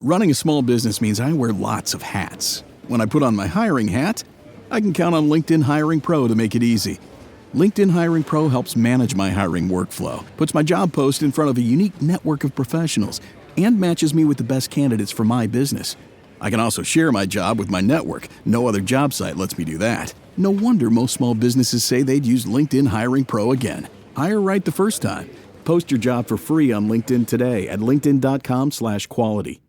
Running a small business means I wear lots of hats. When I put on my hiring hat, I can count on LinkedIn Hiring Pro to make it easy. LinkedIn Hiring Pro helps manage my hiring workflow, puts my job post in front of a unique network of professionals, and matches me with the best candidates for my business. I can also share my job with my network. No other job site lets me do that. No wonder most small businesses say they'd use LinkedIn Hiring Pro again. Hire right the first time. Post your job for free on LinkedIn today at linkedin.com/quality.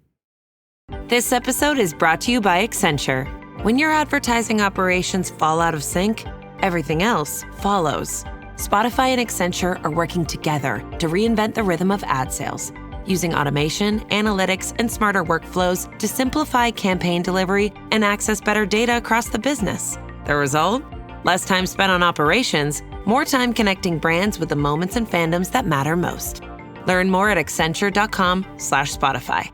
This episode is brought to you by Accenture. When your advertising operations fall out of sync, everything else follows. Spotify and Accenture are working together to reinvent the rhythm of ad sales, using automation, analytics, and smarter workflows to simplify campaign delivery and access better data across the business. The result? Less time spent on operations, more time connecting brands with the moments and fandoms that matter most. Learn more at accenture.com/Spotify.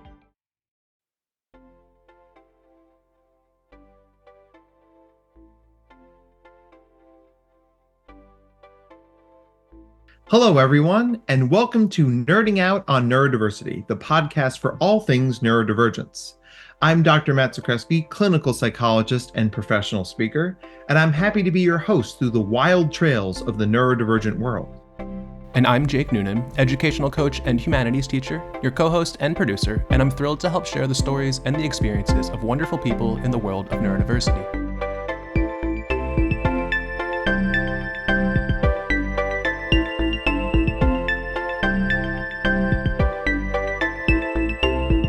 Hello, everyone, and welcome to Nerding Out on Neurodiversity, the podcast for all things neurodivergence. I'm Dr. Matt Zakreski, clinical psychologist and professional speaker, and I'm happy to be your host through the wild trails of the neurodivergent world. And I'm Jake Noonan, educational coach and humanities teacher, your co-host and producer, and I'm thrilled to help share the stories and the experiences of wonderful people in the world of neurodiversity.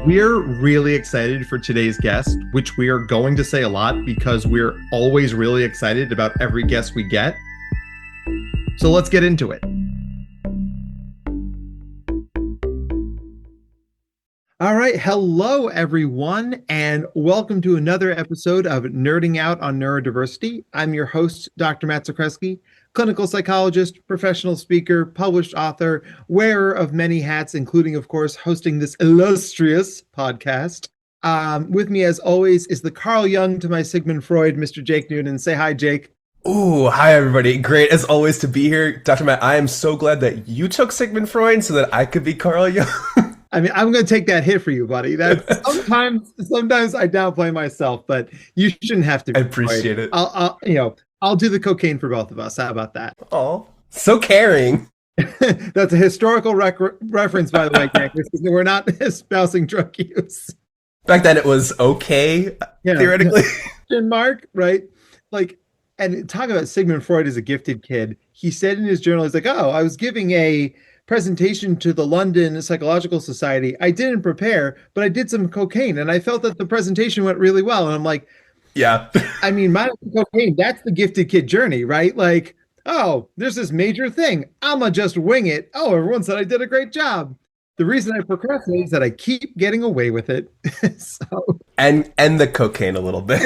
We're really excited for today's guest, which we are going to say a lot because we're always really excited about every guest we get. So let's get into it. All right. Hello, everyone, and welcome to another episode of Nerding Out on Neurodiversity. I'm your host, Dr. Matt Zakreski, clinical psychologist, professional speaker, published author, wearer of many hats, including, of course, hosting this illustrious podcast. With me, as always, is the Carl Jung to my Sigmund Freud, Mr. Jake Noonan. Say hi, Jake. Ooh, hi, everybody. Great, as always, to be here. Dr. Matt, I am so glad that you took Sigmund Freud so that I could be Carl Jung. I mean, I'm going to take that hit for you, buddy. That sometimes I downplay myself, but you shouldn't have to. I appreciate it. I'll do the cocaine for both of us. How about that? Oh, so caring. That's a historical reference, by the way, Nick. We're not espousing drug use. Back then, it was okay, theoretically. Mark, right? Like, and talk about Sigmund Freud as a gifted kid. He said in his journal, he's like, "Oh, I was giving a presentation to the London Psychological Society. I didn't prepare, but I did some cocaine, and I felt that the presentation went really well." And I'm like, yeah. I mean, minus cocaine, that's the gifted kid journey, right? Like, oh, there's this major thing. I'ma just wing it. Oh, everyone said I did a great job. The reason I procrastinate is that I keep getting away with it. And the cocaine a little bit.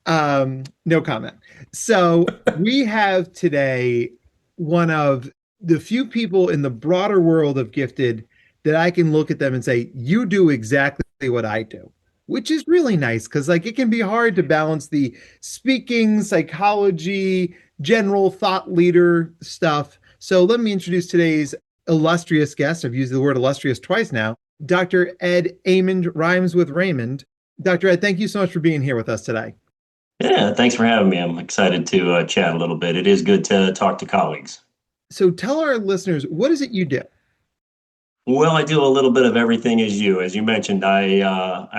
No comment. So we have today one of the few people in the broader world of gifted that I can look at them and say, you do exactly what I do, which is really nice because like it can be hard to balance the speaking, psychology, general thought leader stuff. So let me introduce today's illustrious guest. I've used the word illustrious twice now. Dr. Ed Amond, rhymes with Raymond. Dr. Ed, thank you so much for being here with us today. Yeah, thanks for having me. I'm excited to chat a little bit. It is good to talk to colleagues. So tell our listeners, what is it you do? Well, I do a little bit of everything as you mentioned. I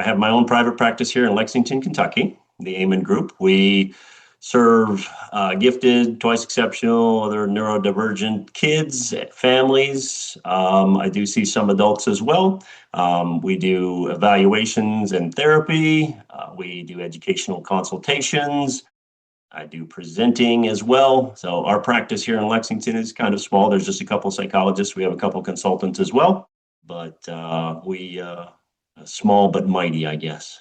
have my own private practice here in Lexington, Kentucky, the Amond Group. We serve gifted, twice exceptional, other neurodivergent kids, families. I do see some adults as well. We do evaluations and therapy. We do educational consultations. I do presenting as well. So our practice here in Lexington is kind of small. There's just a couple of psychologists. We have a couple of consultants as well, but we small but mighty, I guess.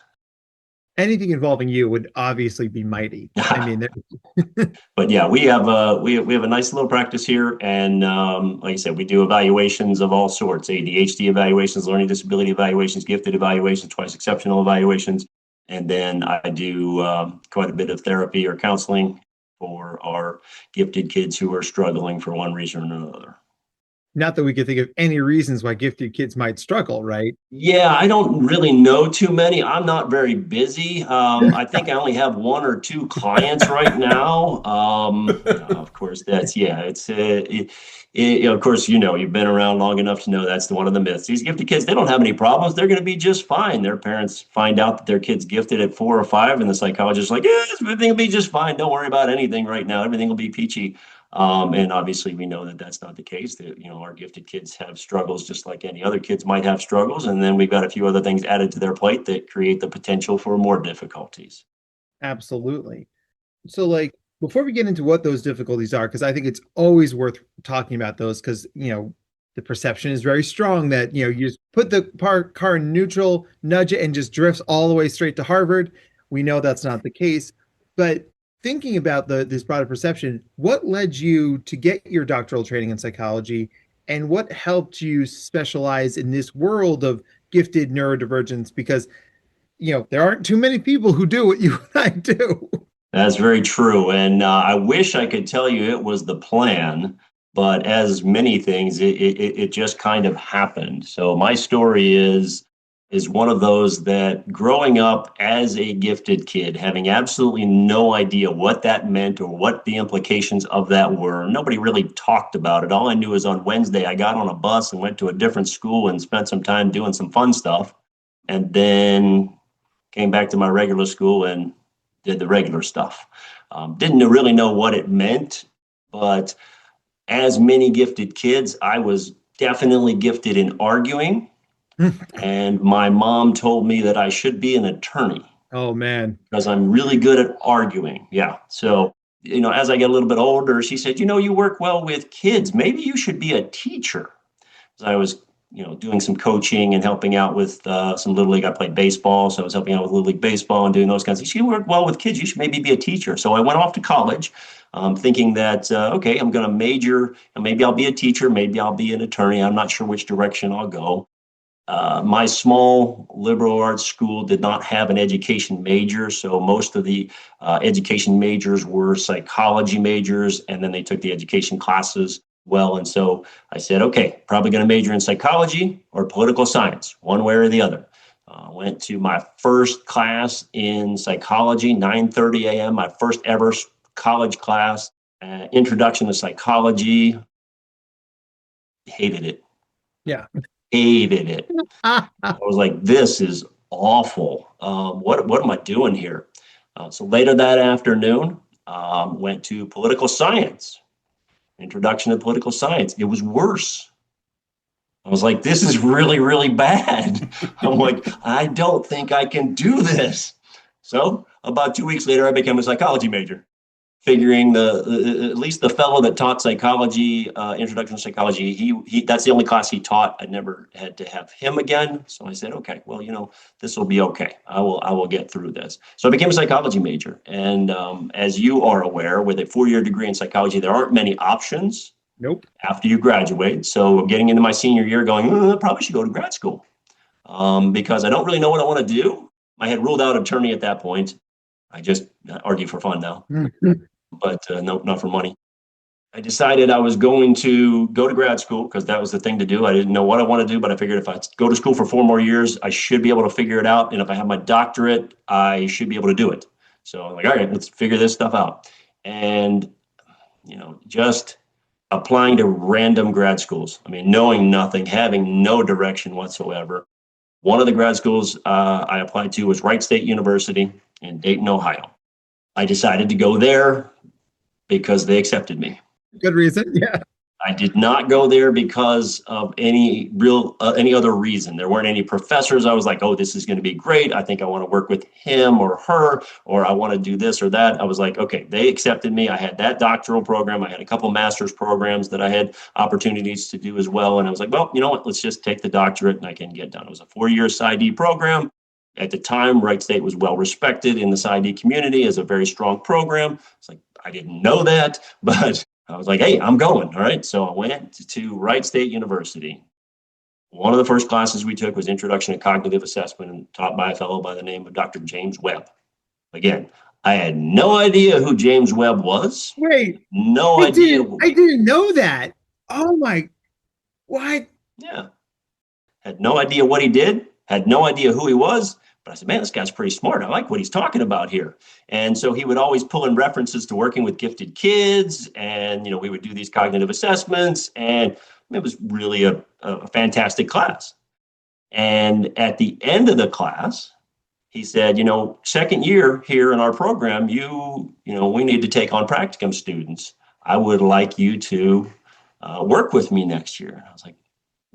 Anything involving you would obviously be mighty. I mean, but yeah, we have a nice little practice here, and like I said, we do evaluations of all sorts: ADHD evaluations, learning disability evaluations, gifted evaluations, twice exceptional evaluations. And then I do quite a bit of therapy or counseling for our gifted kids who are struggling for one reason or another. Not that we could think of any reasons why gifted kids might struggle, right? Yeah, I don't really know too many. I'm not very busy. I think I only have one or two clients right now. Of course, that's yeah. Of course, you've been around long enough to know that's one of the myths. These gifted kids, they don't have any problems. They're going to be just fine. Their parents find out that their kid's gifted at 4 or 5, and the psychologist's like, "Yeah, everything will be just fine. Don't worry about anything right now. Everything will be peachy." And obviously, we know that that's not the case. That our gifted kids have struggles just like any other kids might have struggles, and then we've got a few other things added to their plate that create the potential for more difficulties. Absolutely. So, like, before we get into what those difficulties are, because I think it's always worth talking about those, because the perception is very strong that you just put the car in neutral, nudge it, and just drifts all the way straight to Harvard. We know that's not the case, but thinking about this broader perception, what led you to get your doctoral training in psychology, and what helped you specialize in this world of gifted neurodivergence? Because there aren't too many people who do what you and I do. That's very true, and I wish I could tell you it was the plan, but as many things, it just kind of happened. So my story is one of those that growing up as a gifted kid, having absolutely no idea what that meant or what the implications of that were. Nobody really talked about it. All I knew is on Wednesday, I got on a bus and went to a different school and spent some time doing some fun stuff, and then came back to my regular school and did the regular stuff. Didn't really know what it meant, but as many gifted kids, I was definitely gifted in arguing. And my mom told me that I should be an attorney. Oh, man. Because I'm really good at arguing. Yeah. So, as I get a little bit older, she said, you work well with kids. Maybe you should be a teacher. So I was, doing some coaching and helping out with some Little League. I played baseball, so I was helping out with Little League baseball and doing those kinds of things. You work well with kids. You should maybe be a teacher. So I went off to college thinking that, okay, I'm going to major, and maybe I'll be a teacher. Maybe I'll be an attorney. I'm not sure which direction I'll go. My small liberal arts school did not have an education major, so most of the education majors were psychology majors, and then they took the education classes well. And so I said, okay, probably going to major in psychology or political science, one way or the other. Went to my first class in psychology, 9:30 a.m., my first ever college class, introduction to psychology. Hated it. Yeah. Hated it. I was like, this is awful. What am I doing here? So later that afternoon, went to political science, introduction to political science. It was worse. I was like, this is really, really bad. I'm like, I don't think I can do this. So about 2 weeks later, I became a psychology major, figuring at least the fellow that taught psychology, introduction to psychology, he that's the only class he taught. I never had to have him again. So I said, okay, well, this will be okay. I will get through this. So I became a psychology major. And as you are aware, with a 4-year degree in psychology, there aren't many options. Nope. After you graduate. So getting into my senior year going, I probably should go to grad school because I don't really know what I want to do. I had ruled out attorney at that point. I just argue for fun now. But no, not for money. I decided I was going to go to grad school because that was the thing to do. I didn't know what I want to do, but I figured if I go to school for 4 more years, I should be able to figure it out. And if I have my doctorate, I should be able to do it. So I'm like, all right, let's figure this stuff out. And, just applying to random grad schools. I mean, knowing nothing, having no direction whatsoever. One of the grad schools I applied to was Wright State University in Dayton, Ohio. I decided to go there because they accepted me. Good reason. Yeah. I did not go there because of any other reason. There weren't any professors. I was like, oh, this is going to be great. I think I want to work with him or her, or I want to do this or that. I was like, okay, they accepted me. I had that doctoral program. I had a couple master's programs that I had opportunities to do as well. And I was like, well, you know what? Let's just take the doctorate and I can get done. It was a 4-year PsyD program. At the time, Wright State was well respected in the PsyD community as a very strong program. It's like, I didn't know that, but I was like, hey, I'm going. All right. So I went to Wright State University. One of the first classes we took was Introduction to Cognitive Assessment, and taught by a fellow by the name of Dr. James Webb. Again, I had no idea who James Webb was. Wait. No idea. I didn't know that. Oh my. What? Yeah. Had no idea what he did, had no idea who he was. But I said, man, this guy's pretty smart. I like what he's talking about here. And so he would always pull in references to working with gifted kids. And, we would do these cognitive assessments. And it was really a fantastic class. And at the end of the class, he said, second year here in our program, we need to take on practicum students. I would like you to work with me next year. And I was like,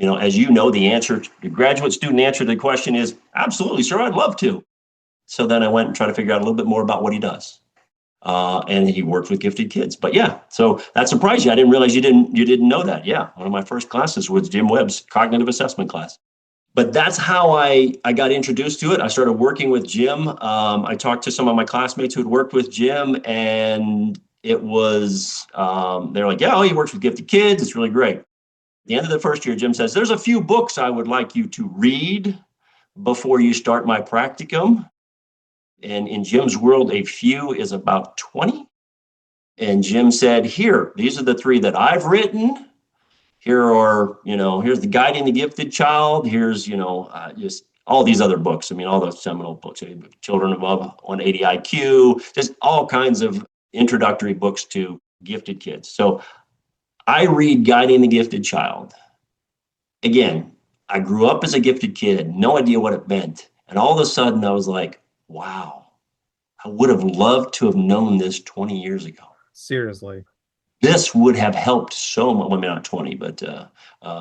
as the graduate student answer to the question is, absolutely, sir, I'd love to. So then I went and tried to figure out a little bit more about what he does. And he works with gifted kids. But yeah, so that surprised you. I didn't realize you didn't know that. Yeah, one of my first classes was Jim Webb's cognitive assessment class. But that's how I got introduced to it. I started working with Jim. I talked to some of my classmates who had worked with Jim, and it was, they're like, yeah, he works with gifted kids. It's really great. At the end of the first year, Jim says, there's a few books I would like you to read before you start my practicum. And in Jim's world, a few is about 20. And Jim said, here, these are the 3 that I've written. Here are, here's the Guiding the Gifted Child. Here's, just all these other books. All the seminal books, Children Above 180 IQ, just all kinds of introductory books to gifted kids. So I read Guiding the Gifted Child. Again, I grew up as a gifted kid, had no idea what it meant. And all of a sudden I was like, wow, I would have loved to have known this 20 years ago. Seriously. This would have helped so much. Well, maybe not 20, but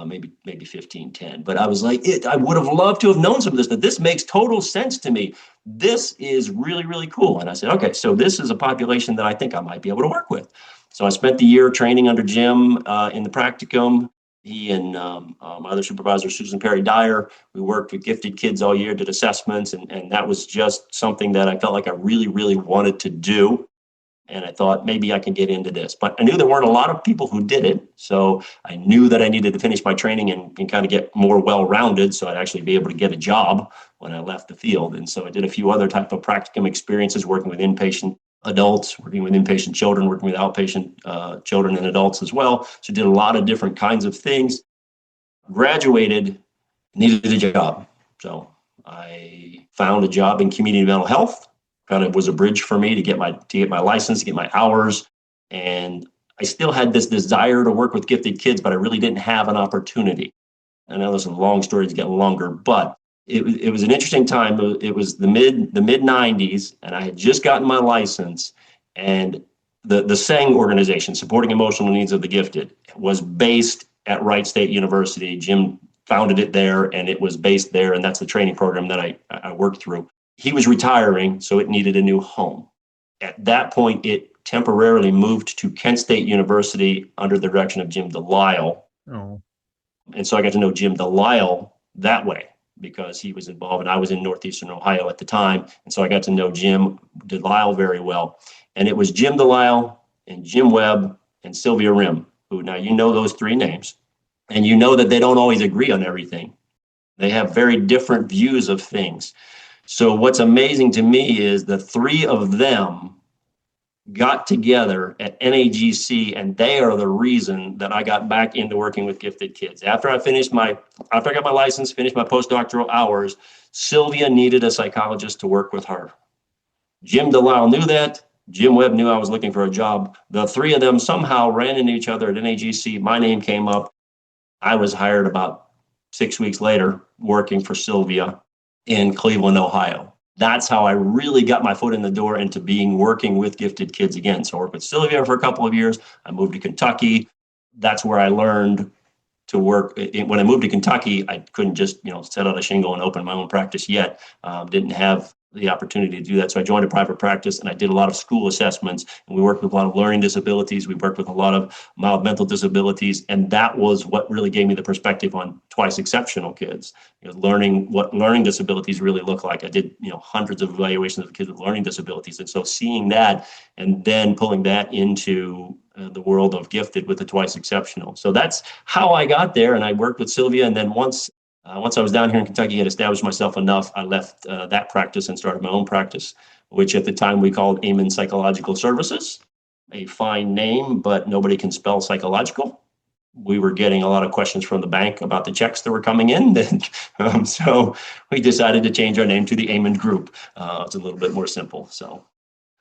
maybe 15, 10. But I was like, I would have loved to have known some of this, but this makes total sense to me. This is really, really cool. And I said, okay, so this is a population that I think I might be able to work with. So I spent the year training under Jim in the practicum. He and my other supervisor, Susan Perry Dyer, we worked with gifted kids all year, did assessments, and that was just something that I felt like I really, really wanted to do. And I thought maybe I can get into this. But I knew there weren't a lot of people who did it. So I knew that I needed to finish my training and kind of get more well-rounded so I'd actually be able to get a job when I left the field. And so I did a few other type of practicum experiences, working with inpatient adults, working with inpatient children, working with outpatient children and adults as well. So did a lot of different kinds of things. Graduated, needed a job. So I found a job in community mental health. Kind of was a bridge for me to get my license, to get my hours. And I still had this desire to work with gifted kids, but I really didn't have an opportunity. I know this is a long story, it's getting longer, but it was an interesting time. It was the mid 90s, and I had just gotten my license. And the SENG organization, Supporting Emotional Needs of the Gifted, was based at Wright State University. Jim founded it there, and it was based there, and that's the training program that I worked through. He was retiring, so it needed a new home. At that point, it temporarily moved to Kent State University under the direction of Jim Delisle. Oh. And so I got to know Jim Delisle that way because he was involved, and I was in Northeastern Ohio at the time. And so I got to know Jim Delisle very well. And it was Jim Delisle and Jim Webb and Sylvia Rim, who now you know those 3 names, and you know that they don't always agree on everything. They have very different views of things. So what's amazing to me is the 3 of them got together at NAGC, and they are the reason that I got back into working with gifted kids. After I got my license, finished my postdoctoral hours, Sylvia needed a psychologist to work with her. Jim Delisle knew that. Jim Webb knew I was looking for a job. The 3 of them somehow ran into each other at NAGC. My name came up. I was hired about 6 weeks later working for Sylvia in Cleveland, Ohio. That's how I really got my foot in the door into working with gifted kids again. So I worked with Sylvia for a couple of years. I moved to Kentucky. That's where I learned to work. When I moved to Kentucky, I couldn't just, set out a shingle and open my own practice yet. Didn't have the opportunity to do that. So I joined a private practice, and I did a lot of school assessments, and we worked with a lot of learning disabilities. We worked with a lot of mild mental disabilities. And that was what really gave me the perspective on twice exceptional kids, learning what learning disabilities really look like. I did, hundreds of evaluations of kids with learning disabilities. And so seeing that and then pulling that into the world of gifted with the twice exceptional. So that's how I got there. And I worked with Sylvia. And then once I was down here in Kentucky, I had established myself enough, I left that practice and started my own practice, which at the time we called Amen Psychological Services. A fine name, but nobody can spell psychological. we were getting a lot of questions from the bank about the checks that were coming in. So we decided to change our name to the Amen Group. It's a little bit more simple. So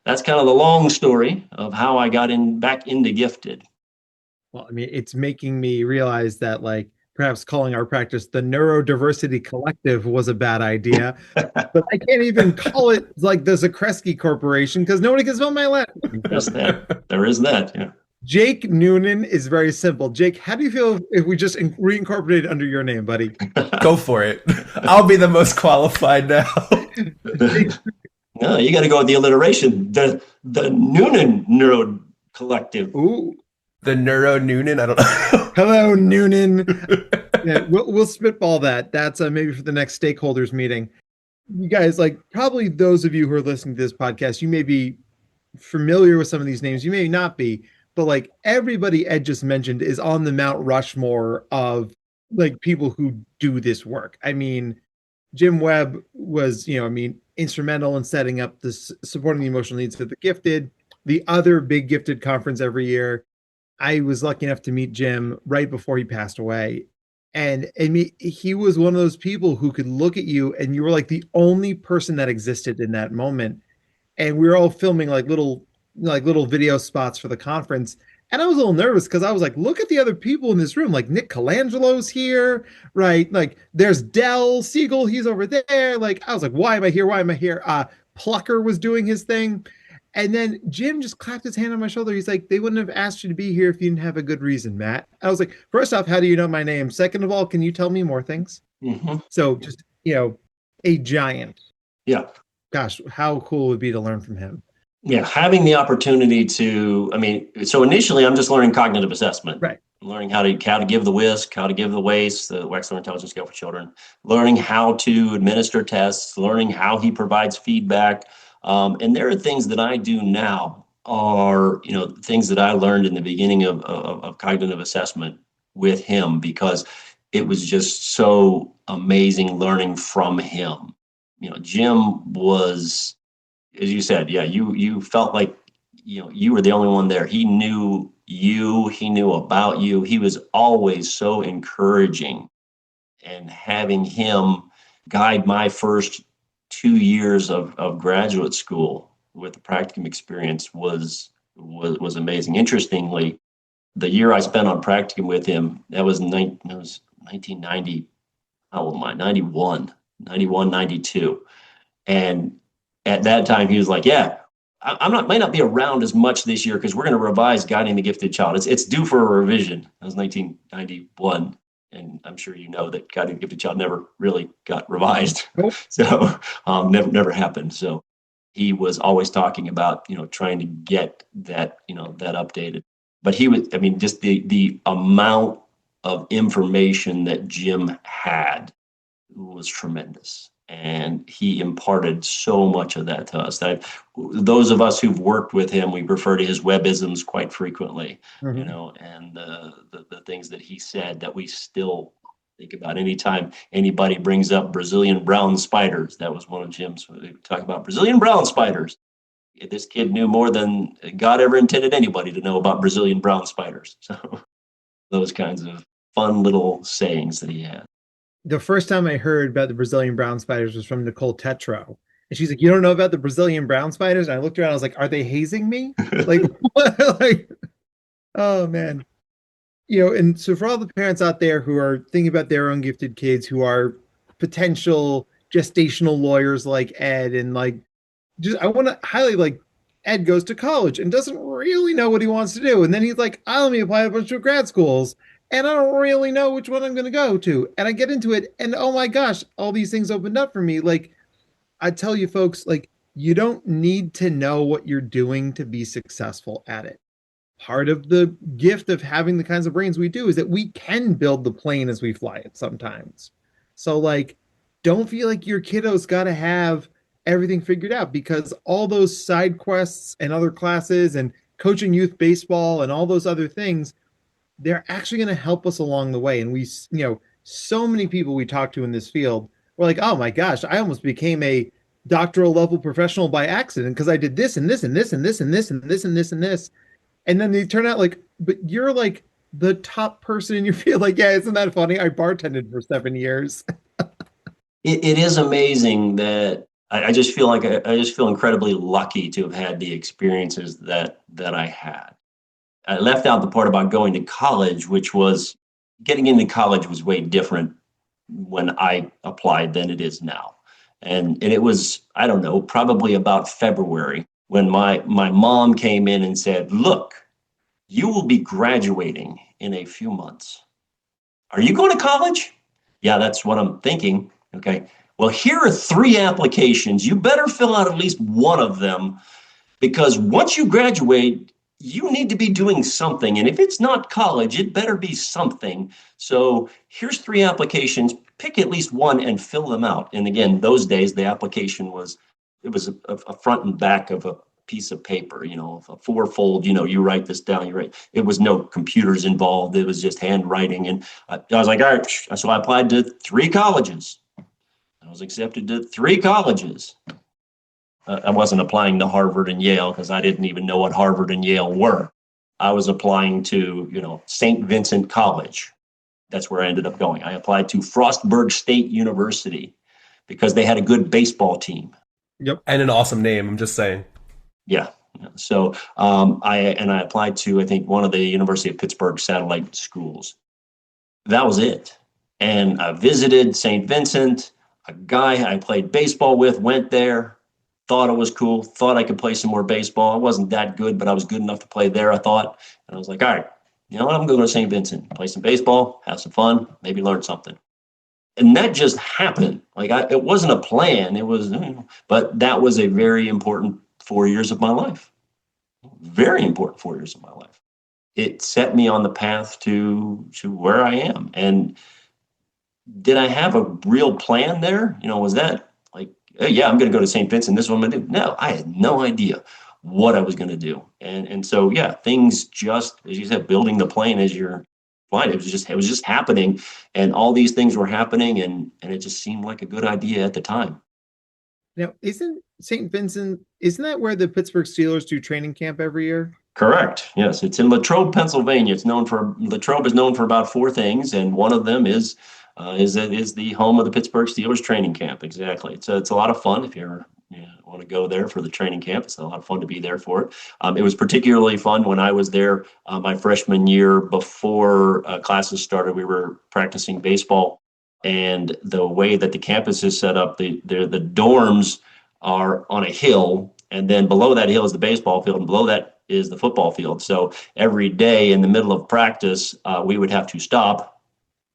that's kind of the long story of how I got back into Gifted. Well, I mean, it's making me realize that like perhaps calling our practice the Neurodiversity Collective was a bad idea. But I can't even call it like the Zakreski Corporation because nobody can spell my last name. There is that. Yeah. Jake Noonan is very simple. Jake, how do you feel if we just reincorporated under your name, buddy? Go for it. I'll be the most qualified now. No, you got to go with the alliteration. The Noonan Neuro Collective. Ooh. The Neuro Noonan. I don't know. Hello, Noonan. Yeah, we'll spitball that. That's maybe for the next stakeholders meeting. You guys, like probably those of you who are listening to this podcast, you may be familiar with some of these names. You may not be, but like everybody Ed just mentioned is on the Mount Rushmore of like people who do this work. I mean, Jim Webb was, instrumental in setting up this, supporting the emotional needs of the gifted, the other big gifted conference every year. I was lucky enough to meet Jim right before he passed away. And he was one of those people who could look at you and you were like the only person that existed in that moment. And we were all filming like little video spots for the conference. And I was a little nervous because I was like, look at the other people in this room. Like Nick Colangelo's here, right? Like there's Del Siegel, he's over there. Like I was like, why am I here? Why am I here? Plucker was doing his thing. And then Jim just clapped his hand on my shoulder. He's like, they wouldn't have asked you to be here if you didn't have a good reason, Matt. I was like, first off, how do you know my name? Second of all, can you tell me more things? Mm-hmm. So just, a giant. Yeah. Gosh, how cool it would be to learn from him. Yeah, having the opportunity to, so initially I'm just learning cognitive assessment. Right. Learning how to give the WISC, how to give the WACE, the Wechsler Intelligence Scale for Children, learning how to administer tests, learning how he provides feedback. And there are things that I do now are, things that I learned in the beginning of cognitive assessment with him because it was just so amazing learning from him. Jim was, as you said, yeah, you felt like, you were the only one there. He knew you, he knew about you. He was always so encouraging, and having him guide my first 2 years of graduate school with the practicum experience was amazing. Interestingly, the year I spent on practicum with him, that was 1990. How old am I? 91, 92. And at that time, he was like, yeah, might not be around as much this year because we're going to revise Guiding the Gifted Child. It's due for a revision. That was 1991. And I'm sure you know that Guiding the Gifted Child never really got revised. So never happened. So he was always talking about, trying to get that, that updated. But he was, just the amount of information that Jim had was tremendous. And he imparted so much of that to us. Those of us who've worked with him, we refer to his Webbisms quite frequently, and the things that he said that we still think about. Anytime anybody brings up Brazilian brown spiders, that was one of Jim's. We talk about Brazilian brown spiders. This kid knew more than God ever intended anybody to know about Brazilian brown spiders. So those kinds of fun little sayings that he had. The first time I heard about the Brazilian brown spiders was from Nicole Tetro. And she's like, you don't know about the Brazilian brown spiders? And I looked around, I was like, are they hazing me? Like, what? Like, oh man. And so for all the parents out there who are thinking about their own gifted kids, who are potential gestational lawyers like Ed, and like, I want to highlight, like, Ed goes to college and doesn't really know what he wants to do. And then he's like, let me apply to a bunch of grad schools. And I don't really know which one I'm going to go to. And I get into it and oh my gosh, all these things opened up for me. Like, I tell you folks, like, you don't need to know what you're doing to be successful at it. Part of the gift of having the kinds of brains we do is that we can build the plane as we fly it sometimes. So like, don't feel like your kiddo's got to have everything figured out, because all those side quests and other classes and coaching youth baseball and all those other things, they're actually going to help us along the way. And we, so many people we talk to in this field were like, oh my gosh, I almost became a doctoral level professional by accident because I did this and this and this and this and this and this and this and this. And then they turn out like, but you're like the top person in your field. Like, yeah, isn't that funny? I bartended for 7 years. It is amazing that I just feel like I just feel incredibly lucky to have had the experiences that I had. I left out the part about going to college, which was getting into college was way different when I applied than it is now. And it was, I don't know, probably about February when my mom came in and said, look, you will be graduating in a few months. Are you going to college? Yeah, that's what I'm thinking. Okay. Well, here are 3 applications. You better fill out at least one of them because once you graduate, you need to be doing something. And if it's not college, it better be something. So here's 3 applications. Pick at least one and fill them out. And again, those days, the application was a front and back of a piece of paper, a 4-fold, you write this down, you write. It was no computers involved. It was just handwriting. And I was like, all right. So I applied to 3 colleges. I was accepted to 3 colleges. I wasn't applying to Harvard and Yale because I didn't even know what Harvard and Yale were. I was applying to, St. Vincent College. That's where I ended up going. I applied to Frostburg State University because they had a good baseball team. Yep. And an awesome name, I'm just saying. Yeah. So I applied to, I think, one of the University of Pittsburgh satellite schools. That was it. And I visited St. Vincent. A guy I played baseball with went there, thought it was cool, thought I could play some more baseball. I wasn't that good, but I was good enough to play there, I thought. And I was like, all right, you know what? I'm going to go to St. Vincent, play some baseball, have some fun, maybe learn something. And that just happened. It wasn't a plan. It was, but that was a very important 4 years of my life. Very important 4 years of my life. It set me on the path to where I am. And did I have a real plan there? Was that like, hey, yeah, I'm going to go to St. Vincent. This is what I'm going to do. No, I had no idea what I was going to do. And so, yeah, things just, as you said, building the plane as you're flying, it was just happening. And all these things were happening. And it just seemed like a good idea at the time. Now, isn't St. Vincent, isn't that where the Pittsburgh Steelers do training camp every year? Correct. Yes, it's in Latrobe, Pennsylvania. Latrobe is known for about 4 things, and one of them is the home of the Pittsburgh Steelers training camp. Exactly. It's a lot of fun if you ever want to go there for the training camp. It's a lot of fun to be there for it. It was particularly fun when I was there my freshman year before classes started. We were practicing baseball, and the way that the campus is set up, the dorms are on a hill, and then below that hill is the baseball field, and below that is the football field. So every day in the middle of practice, we would have to stop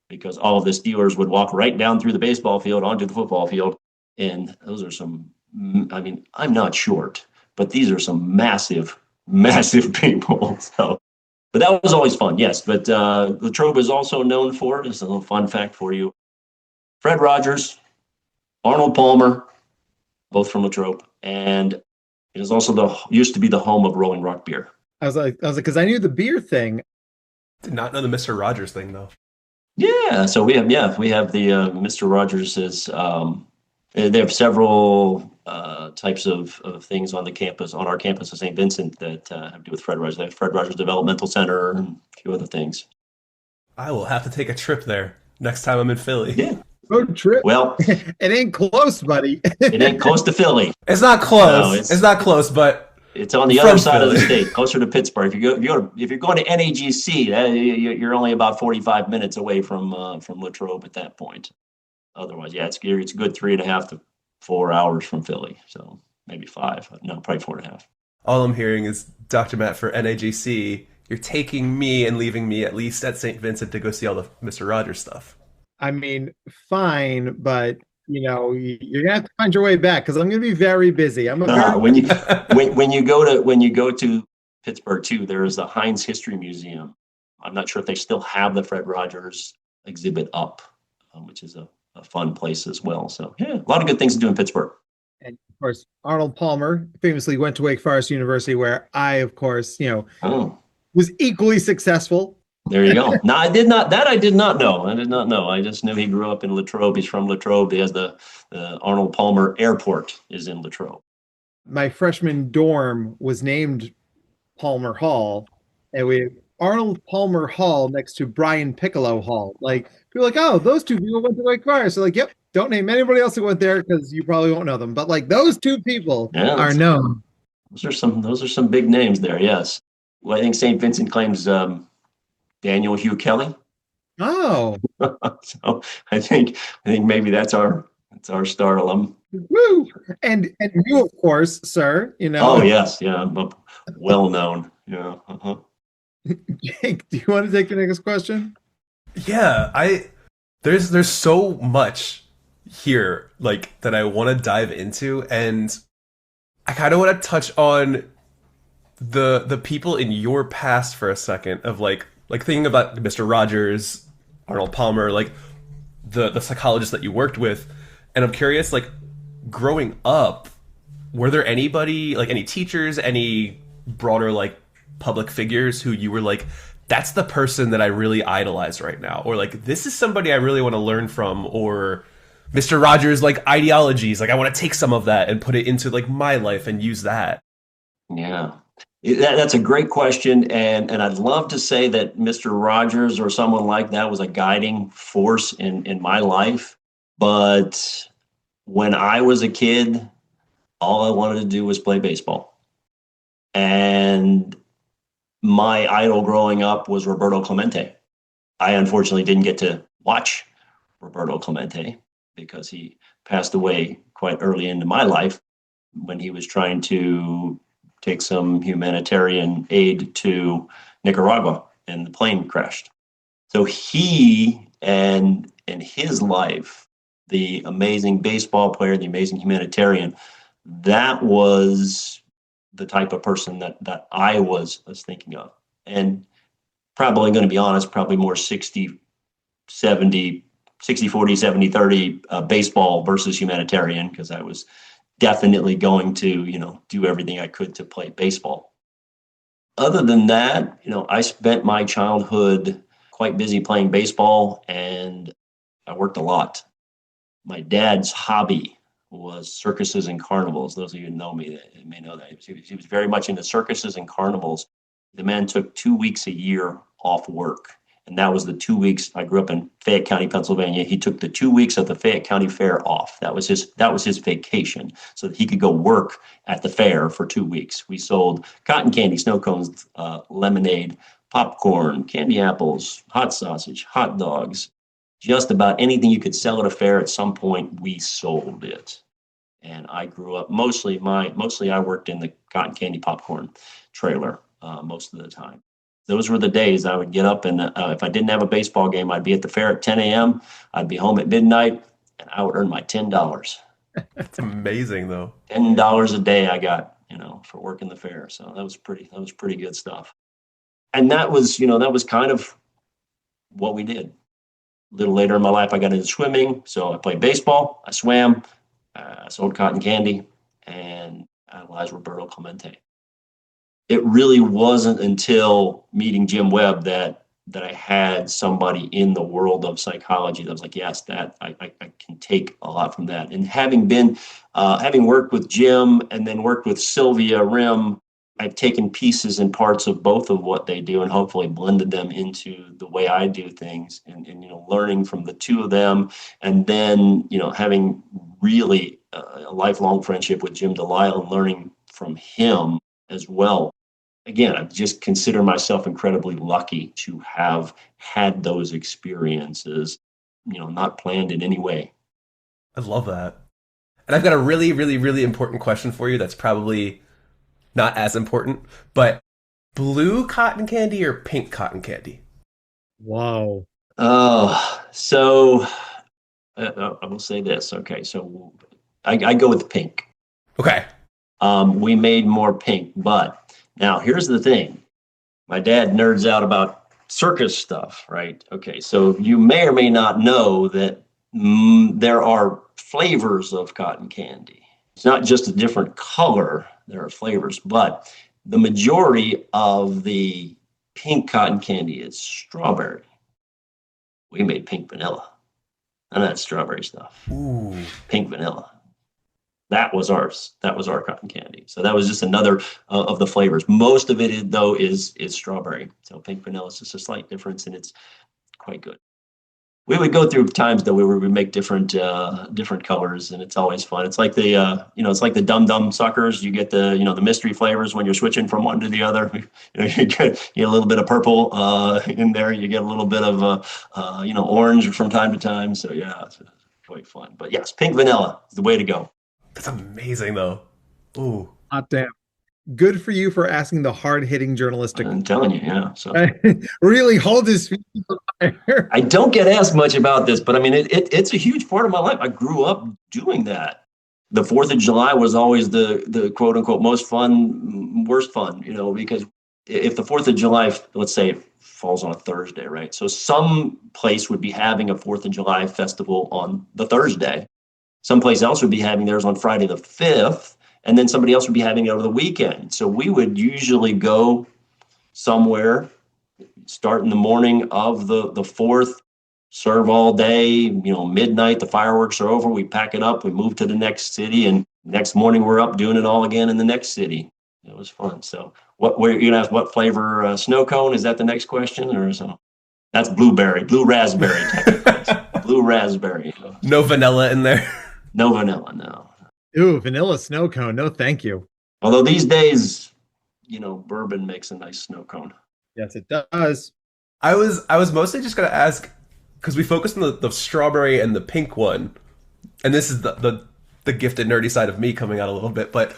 because all of the Steelers would walk right down through the baseball field onto the football field. And those are I'm not short, but these are some massive, massive people. So, but that was always fun. Yes. But Latrobe is also known for, just a little fun fact for you, Fred Rogers, Arnold Palmer, both from Latrobe, and it is also used to be the home of Rolling Rock beer. I was like, because I knew the beer thing. Did not know the Mr. Rogers thing though. Yeah, so we have the Mr. Rogers is they have several types of things on our campus of St. Vincent that have to do with Fred Rogers. They have Fred Rogers Developmental Center and a few other things. I will have to take a trip there next time I'm in Philly. Yeah. Road trip. Well, it ain't close, buddy. It ain't close to Philly. It's not close. No, it's not close, but it's on the other side of the state, closer to Pittsburgh. If you're going to NAGC, you're only about 45 minutes away from Latrobe at that point. Otherwise, yeah, it's a good 3.5 to 4 hours from Philly. So maybe 5. No, probably 4.5. All I'm hearing is, Dr. Matt, for NAGC, you're taking me and leaving me at least at St. Vincent to go see all the Mr. Rogers stuff. I mean, fine, but you're gonna have to find your way back because I'm gonna be very busy. When you go to Pittsburgh too, there is the Heinz History Museum. I'm not sure if they still have the Fred Rogers exhibit up, which is a fun place as well. So yeah, a lot of good things to do in Pittsburgh. And of course, Arnold Palmer famously went to Wake Forest University, where I, of course, was equally successful. There you go. No, I did not know. I did not know. I just knew he grew up in Latrobe. He's from Latrobe. He has the Arnold Palmer Airport is in Latrobe. My freshman dorm was named Palmer Hall, and we Arnold Palmer Hall next to Brian Piccolo Hall. Like, people are like, oh, those two people went to Wake Forest. So like, yep, don't name anybody else who went there because you probably won't know them. But like those two people are known. Those are some big names there. Yes. Well, I think St. Vincent claims Daniel Hugh Kelly. Oh, So I think maybe that's our star alum. woo! And you, of course, sir. You know. Oh yes, yeah, I'm well known. Yeah. Uh-huh. Jake, do you want to take the next question? Yeah, there's so much here like that I want to dive into, and I kind of want to touch on the people in your past for a second of like thinking about Mr. Rogers, Arnold Palmer, like the psychologist that you worked with, and I'm curious, like growing up, were there anybody, like any teachers, any broader like public figures who you were like, that's the person that I really idolize right now, or like this is somebody I really want to learn from, or Mr. Rogers like ideologies, like I want to take some of that and put it into like my life and use that? Yeah. That's a great question, and I'd love to say that Mr. Rogers or someone like that was a guiding force in my life. But when I was a kid, all I wanted to do was play baseball. And my idol growing up was Roberto Clemente. I unfortunately didn't get to watch Roberto Clemente because he passed away quite early into my life when he was trying to take some humanitarian aid to Nicaragua and the plane crashed. So he and his life, the amazing baseball player, the amazing humanitarian, that was the type of person that I was thinking of. And probably going to be honest, probably more 60, 40, 70, 30 baseball versus humanitarian, because I was definitely going to, do everything I could to play baseball. Other than that, I spent my childhood quite busy playing baseball, and I worked a lot. My dad's hobby was circuses and carnivals. Those of you who know me that may know that. He was very much into circuses and carnivals. The man took 2 weeks a year off work. And that was the 2 weeks. I grew up in Fayette County, Pennsylvania. He took the 2 weeks of the Fayette County Fair off. That was his vacation, so that he could go work at the fair for 2 weeks. We sold cotton candy, snow cones, lemonade, popcorn, candy apples, hot sausage, hot dogs. Just about anything you could sell at a fair at some point, we sold it. And I grew up mostly I worked in the cotton candy popcorn trailer most of the time. Those were the days I would get up, and if I didn't have a baseball game, I'd be at the fair at 10 a.m. I'd be home at midnight, and I would earn my $10. That's amazing, though. $10 a day I got, for working the fair. So that was pretty good stuff. And that was kind of what we did. A little later in my life, I got into swimming. So I played baseball, I swam, I sold cotton candy, and idolized Roberto Clemente. It really wasn't until meeting Jim Webb that I had somebody in the world of psychology that was like, yes, that I can take a lot from that. And having worked with Jim and then worked with Sylvia Rim, I've taken pieces and parts of both of what they do and hopefully blended them into the way I do things, and learning from the two of them, and then having really a lifelong friendship with Jim Delisle and learning from him as well. Again, I just consider myself incredibly lucky to have had those experiences, not planned in any way. I love that. And I've got a really, really, really important question for you that's probably not as important, but blue cotton candy or pink cotton candy? Wow. So I will say this. Okay, so I go with pink. Okay. We made more pink, but now here's the thing. My dad nerds out about circus stuff, right? Okay, so you may or may not know that there are flavors of cotton candy. It's not just a different color, there are flavors, but the majority of the pink cotton candy is strawberry. We made pink vanilla. None of that strawberry stuff. Ooh. Pink vanilla. That was ours. That was our cotton candy. So that was just another of the flavors. Most of it, though, is strawberry. So pink vanilla is just a slight difference, and it's quite good. We would go through times though where we would make different colors, and it's always fun. It's like it's like the Dum Dum suckers. You get the the mystery flavors when you're switching from one to the other. You get a little bit of purple in there. You get a little bit of orange from time to time. So yeah, it's quite fun. But yes, pink vanilla is the way to go. That's amazing, though. Ooh. Hot damn. Good for you for asking the hard-hitting journalistic. I'm telling you, yeah. So really hold his feet to the fire. I don't get asked much about this, but I mean, it's a huge part of my life. I grew up doing that. The 4th of July was always the quote unquote most fun, worst fun, because if the 4th of July, let's say, falls on a Thursday, right? So some place would be having a 4th of July festival on the Thursday. Someplace else would be having theirs on Friday the 5th, and then somebody else would be having it over the weekend. So we would usually go somewhere, start in the morning of the 4th, serve all day, midnight, the fireworks are over, we pack it up, we move to the next city, and next morning we're up doing it all again in the next city. It was fun. So you're going to ask what flavor snow cone? Is that the next question? Or so? That's blue raspberry. Blue raspberry. No vanilla in there? No vanilla, no. Ooh, vanilla snow cone. No, thank you. Although these days, bourbon makes a nice snow cone. Yes, it does. I was mostly just going to ask, because we focused on the strawberry and the pink one, and this is the gifted nerdy side of me coming out a little bit, but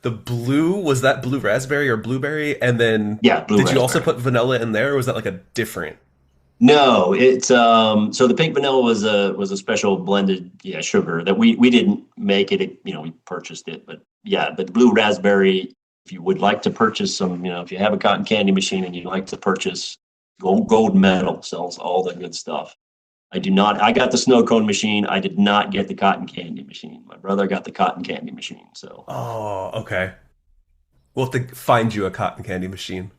the blue, was that blue raspberry or blueberry? And then blue did raspberry. You also put vanilla in there, or was that like a different? No, it's so the pink vanilla was a special blended sugar that we didn't make it, we purchased it, but the blue raspberry, if you would like to purchase some, if you have a cotton candy machine and you'd like to purchase, Gold Medal sells all the good stuff. I got the snow cone machine. I did not get the cotton candy machine. My brother got the cotton candy machine. So okay, we'll have to find you a cotton candy machine.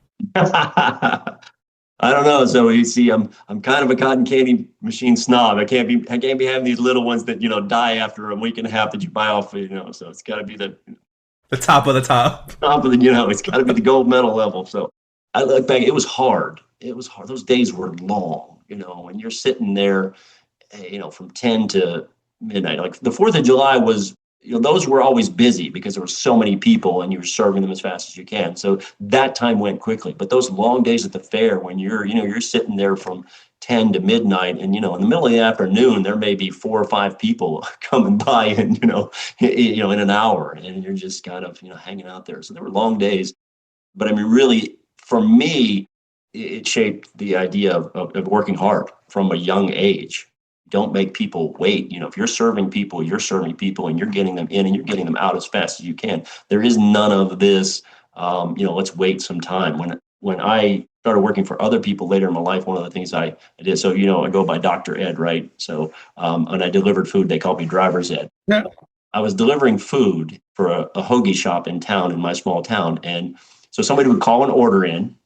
I don't know. So you see, I'm kind of a cotton candy machine snob. I can't be having these little ones that die after a week and a half that you buy off. So it's got to be the top of the top. Top of the it's got to be the gold medal level. So I look back. It was hard. Those days were long. And you're sitting there, from 10 to midnight. Like the 4th of July was. Those were always busy because there were so many people and you were serving them as fast as you can. So that time went quickly. But those long days at the fair when you're sitting there from 10 to midnight and, in the middle of the afternoon, there may be 4 or 5 people coming by and, in an hour and you're just kind of, hanging out there. So there were long days. But I mean, really, for me, it shaped the idea of working hard from a young age. Don't make people wait. If you're serving people and you're getting them in and you're getting them out as fast as you can. There is none of this, let's wait some time. When I started working for other people later in my life, one of the things I did, so, I go by Dr. Ed, right? So when I delivered food, they called me Driver's Ed. Yeah. I was delivering food for a hoagie shop in my small town. And so somebody would call an order in.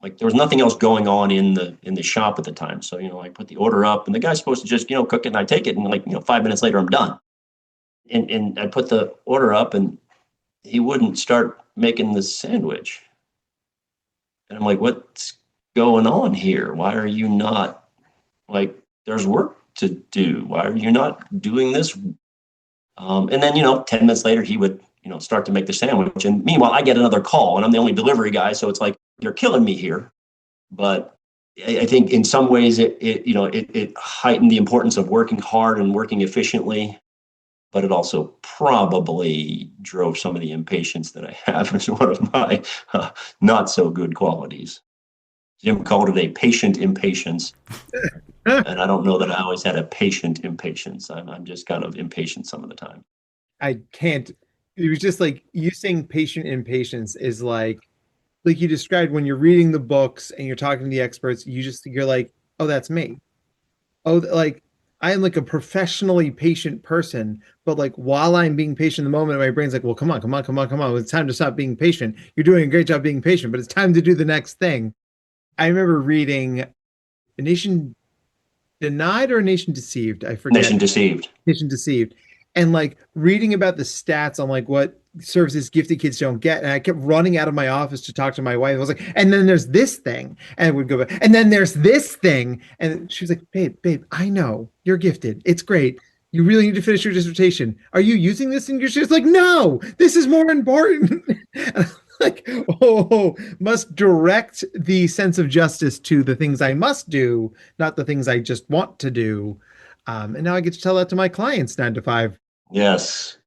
Like there was nothing else going on in the shop at the time. So, I put the order up and the guy's supposed to just, cook it and I take it and 5 minutes later I'm done. And I put the order up and he wouldn't start making the sandwich. And I'm like, what's going on here? Why are you not there's work to do? Why are you not doing this? And then, 10 minutes later he would, start to make the sandwich. And meanwhile, I get another call and I'm the only delivery guy. So it's like, you're killing me here. But I think in some ways it heightened the importance of working hard and working efficiently, but it also probably drove some of the impatience that I have as one of my not so good qualities. Jim called it a patient impatience. And I don't know that I always had a patient impatience. I'm just kind of impatient some of the time. I can't. It was just like you saying patient impatience is like you described when you're reading the books and you're talking to the experts, you're like, oh, that's me. Oh, I am like a professionally patient person, but while I'm being patient in the moment, my brain's like, well, come on. It's time to stop being patient. You're doing a great job being patient, but it's time to do the next thing. I remember reading A Nation Denied or A Nation Deceived. I forget. Nation Deceived. Nation Deceived. and like reading about the stats on like what services gifted kids don't get. And I kept running out of my office to talk to my wife. I was like, and then there's this thing. And it would go back. And then there's this thing. And she was like, babe, I know you're gifted. It's great. You really need to finish your dissertation. Are you using this in your shit? It's like, no, this is more important. And I'm like, oh, must direct the sense of justice to the things I must do, not the things I just want to do. And now I get to tell that to my clients 9 to 5. Yes.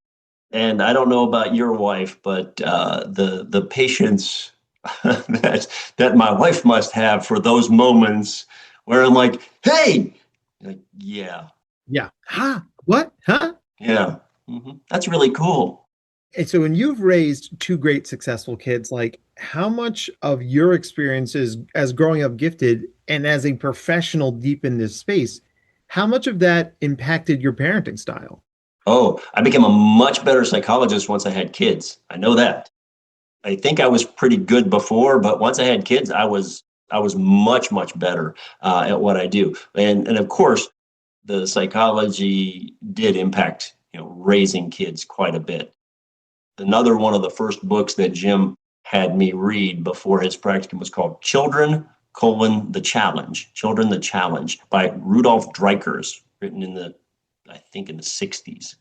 And I don't know about your wife, but the patience that my wife must have for those moments where I'm like, hey, like, yeah. Yeah. Huh? What? Huh? Yeah. That's really cool. And so when you've raised 2 great successful kids, like how much of your experiences as growing up gifted and as a professional deep in this space, how much of that impacted your parenting style? Oh, I became a much better psychologist once I had kids. I know that. I think I was pretty good before, but once I had kids, I was much, much better at what I do. And of course, the psychology did impact, raising kids quite a bit. Another one of the first books that Jim had me read before his practicum was called Children, the Challenge. Children, the Challenge by Rudolf Dreikurs, written in the 60s.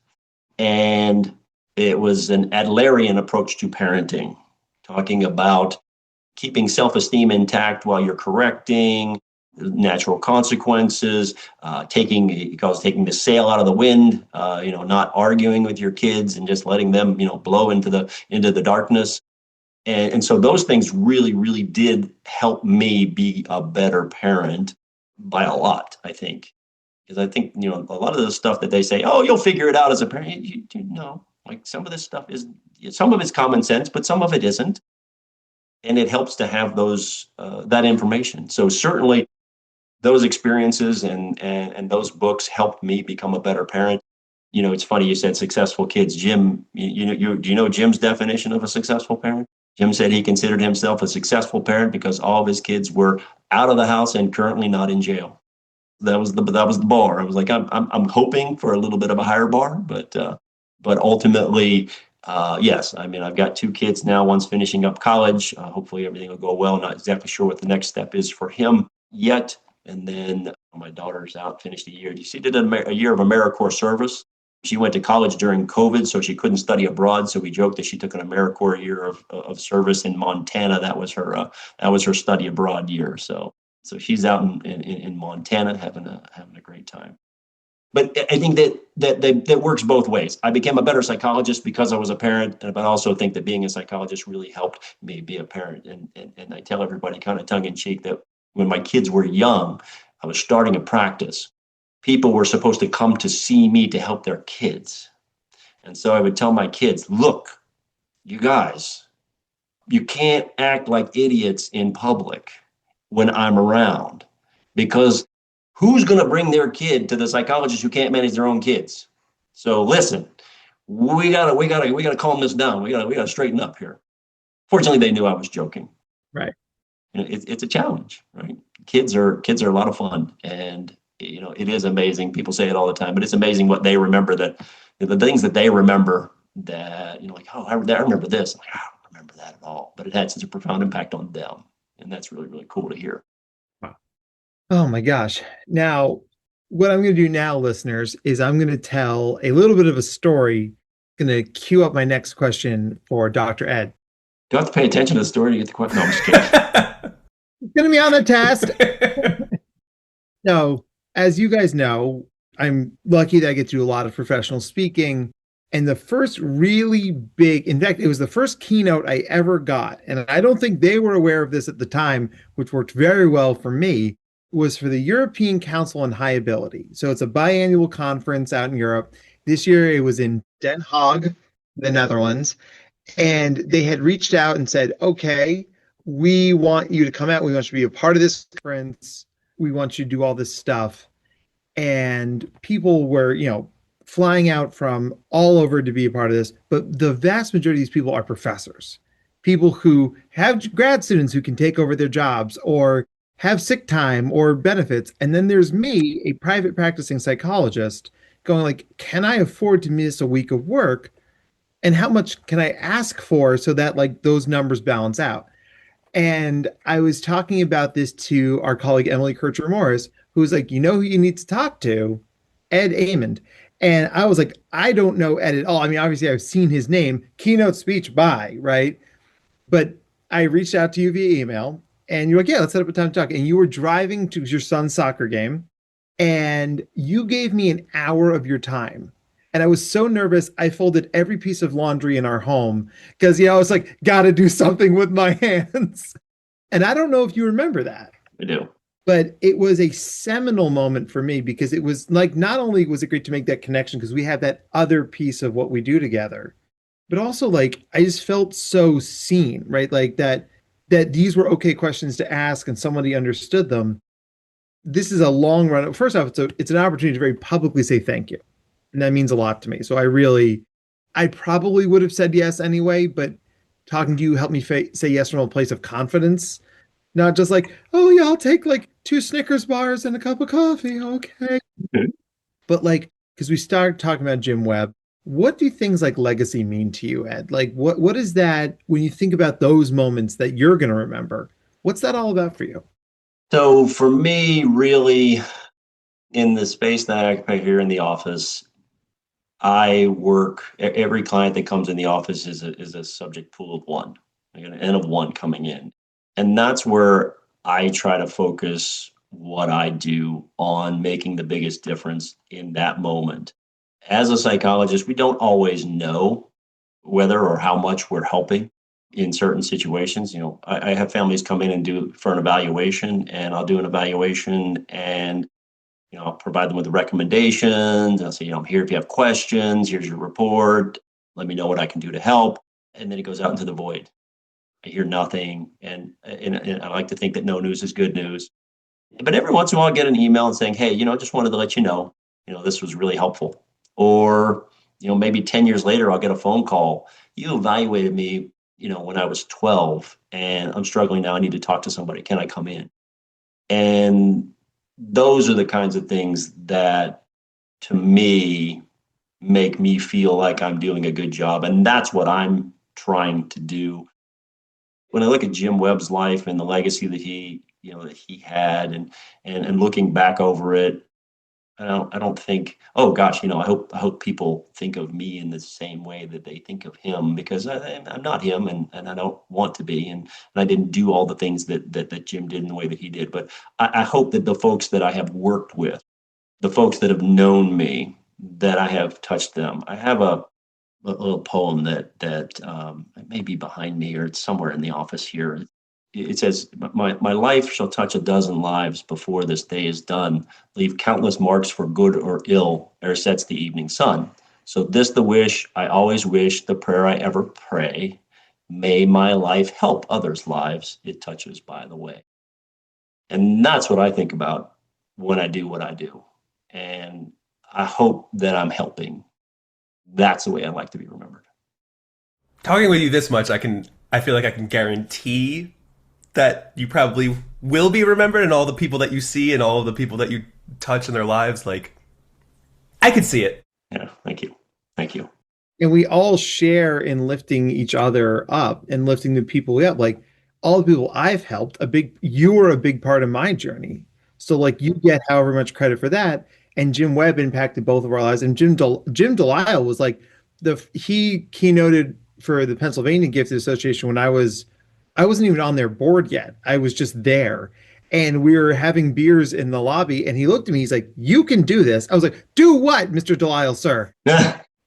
And it was an Adlerian approach to parenting, talking about keeping self-esteem intact while you're correcting, natural consequences, taking the sail out of the wind, not arguing with your kids and just letting them, blow into the darkness. And so those things really, really did help me be a better parent by a lot, I think. Because I think, a lot of the stuff that they say, oh, you'll figure it out as a parent, you know, like some of this stuff some of it's common sense, but some of it isn't. And it helps to have that information. So certainly those experiences and those books helped me become a better parent. It's funny you said successful kids. Jim, do you know Jim's definition of a successful parent? Jim said he considered himself a successful parent because all of his kids were out of the house and currently not in jail. That was the bar. I was like, I'm hoping for a little bit of a higher bar, but ultimately, yes. I mean, I've got 2 kids now. One's finishing up college. Hopefully, everything will go well. Not exactly sure what the next step is for him yet. And then my daughter's out, finished a year. She did a year of AmeriCorps service. She went to college during COVID, so she couldn't study abroad. So we joked that she took an AmeriCorps year of service in Montana. That was her study abroad year. So she's out in Montana having a great time. But I think that works both ways. I became a better psychologist because I was a parent, but I also think that being a psychologist really helped me be a parent. And I tell everybody kind of tongue in cheek that when my kids were young, I was starting a practice. People were supposed to come to see me to help their kids. And so I would tell my kids, look, you guys, you can't act like idiots in public when I'm around, because who's going to bring their kid to the psychologist who can't manage their own kids? So listen, we gotta calm this down. We gotta straighten up here. Fortunately, they knew I was joking. Right. It's a challenge, right? Kids are a lot of fun, and it is amazing. People say it all the time, but it's amazing what they remember, that the things that they remember that, like, oh, I remember this. I'm like, I don't remember that at all, but it had such a profound impact on them. And that's really, really cool to hear. Wow. Oh my gosh. Now, what I'm going to do now, listeners, is I'm going to tell a little bit of a story. I'm going to queue up my next question for Dr. Ed. Do you have to pay attention to the story to get the question? No, I'm just kidding. It's going to be on the test. No, as you guys know, I'm lucky that I get to do a lot of professional speaking. And the first really big, in fact, it was the first keynote I ever got, and I don't think they were aware of this at the time, which worked very well for me, was for the European Council on High Ability. So it's a biannual conference out in Europe. This year it was in Den Haag, the Netherlands. And they had reached out and said, okay, we want you to come out. We want you to be a part of this conference. We want you to do all this stuff. And people were, flying out from all over to be a part of this. But the vast majority of these people are professors, people who have grad students who can take over their jobs or have sick time or benefits. And then there's me, a private practicing psychologist, going like, can I afford to miss a week of work? And how much can I ask for so that like those numbers balance out? And I was talking about this to our colleague Emily Kircher Morris, who was like, you know who you need to talk to? Ed Amond. And I was like, I don't know Ed at all. I mean, obviously I've seen his name, keynote speech by, right? But I reached out to you via email and you're like, yeah, let's set up a time to talk. And you were driving to your son's soccer game and you gave me an hour of your time. And I was so nervous, I folded every piece of laundry in our home because, I was like, got to do something with my hands. And I don't know if you remember that. I do. But it was a seminal moment for me because it was like, not only was it great to make that connection because we have that other piece of what we do together, but also like, I just felt so seen, right? Like that these were okay questions to ask and somebody understood them. This is a long run. First off, it's an opportunity to very publicly say thank you. And that means a lot to me. So I probably would have said yes anyway, but talking to you helped me say yes from a place of confidence. Not just like, oh yeah, I'll take like 2 Snickers bars and a cup of coffee. Okay. Mhm. But like, because we started talking about Jim Webb, what do things like legacy mean to you, Ed? Like what is that when you think about those moments that you're going to remember? What's that all about for you? So for me, really, in the space that I occupy here in the office, I work, every client that comes in the office is a subject pool of one, like an N of one coming in. And that's where I try to focus what I do on making the biggest difference in that moment. As a psychologist, we don't always know whether or how much we're helping in certain situations. I have families come in and do for an evaluation, and I'll do an evaluation and I'll provide them with the recommendations. I'll say, I'm here if you have questions. Here's your report. Let me know what I can do to help. And then it goes out into the void. I hear nothing. And I like to think that no news is good news. But every once in a while, I get an email and saying, hey, just wanted to let you know, this was really helpful. Or, maybe 10 years later, I'll get a phone call. You evaluated me, when I was 12 and I'm struggling now. I need to talk to somebody. Can I come in? And those are the kinds of things that, to me, make me feel like I'm doing a good job. And that's what I'm trying to do. When I look at Jim Webb's life and the legacy that he had and looking back over it, I don't think, oh gosh, I hope people think of me in the same way that they think of him, because I'm not him and I don't want to be. And I didn't do all the things that Jim did in the way that he did. But I hope that the folks that I have worked with, the folks that have known me, that I have touched them. I have a little poem that may be behind me or it's somewhere in the office here. It says, my life shall touch a dozen lives before this day is done, leave countless marks for good or ill ere sets the evening sun. So this the wish I always wish, the prayer I ever pray, may my life help others' lives it touches by the way. And that's what I think about when I do what I do. And I hope that I'm helping. That's the way I like to be remembered. Talking with you this much, I feel like I can guarantee that you probably will be remembered, and all the people that you see and all of the people that you touch in their lives, like, I could see it. Yeah, thank you. Thank you. And we all share in lifting each other up and lifting the people up. Like all the people I've helped, you were a big part of my journey. So like you get however much credit for that. And Jim Webb impacted both of our lives. And Jim Delisle was like he keynoted for the Pennsylvania Gifted Association when I wasn't even on their board yet. I was just there. And we were having beers in the lobby. And he looked at me. He's like, you can do this. I was like, do what, Mr. Delisle, sir?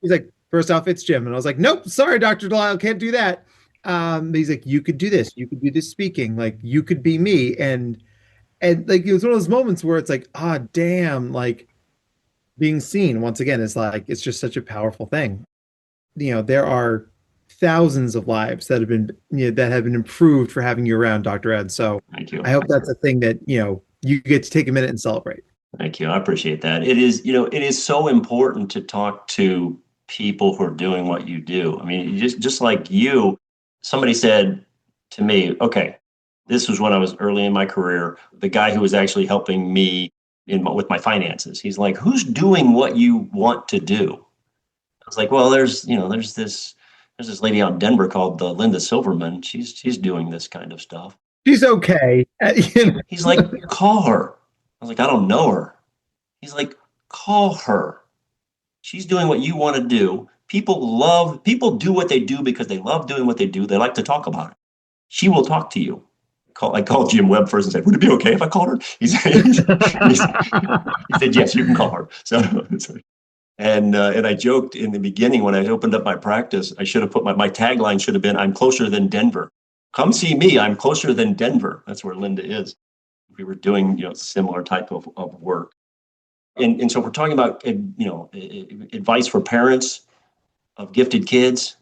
He's like, first off, it's Jim. And I was like, nope, sorry, Dr. Delisle, can't do that. He's like, you could do this. You could do this speaking. Like, you could be me. And like, it was one of those moments where it's like, damn, like being seen once again is like, it's just such a powerful thing. There are thousands of lives that have been improved for having you around, Dr. Ed. So Thank you. I hope that's a thing that, you get to take a minute and celebrate. Thank you. I appreciate that. It is so important to talk to people who are doing what you do. I mean, just like you, somebody said to me, okay, this was when I was early in my career, the guy who was actually helping me, with my finances. He's like, who's doing what you want to do? I was like, well, there's this lady out in Denver called Linda Silverman. She's doing this kind of stuff. She's okay. He's like, call her. I was like, I don't know her. He's like, call her. She's doing what you want to do. People do what they do because they love doing what they do. They like to talk about it. She will talk to you. I called Jim Webb first and said, would it be okay if I called her? He said, yes, you can call her. So, and I joked in the beginning when I opened up my practice, I should have put my tagline should have been, I'm closer than Denver. Come see me, I'm closer than Denver. That's where Linda is. We were doing, similar type of work. And so we're talking about, advice for parents of gifted kids.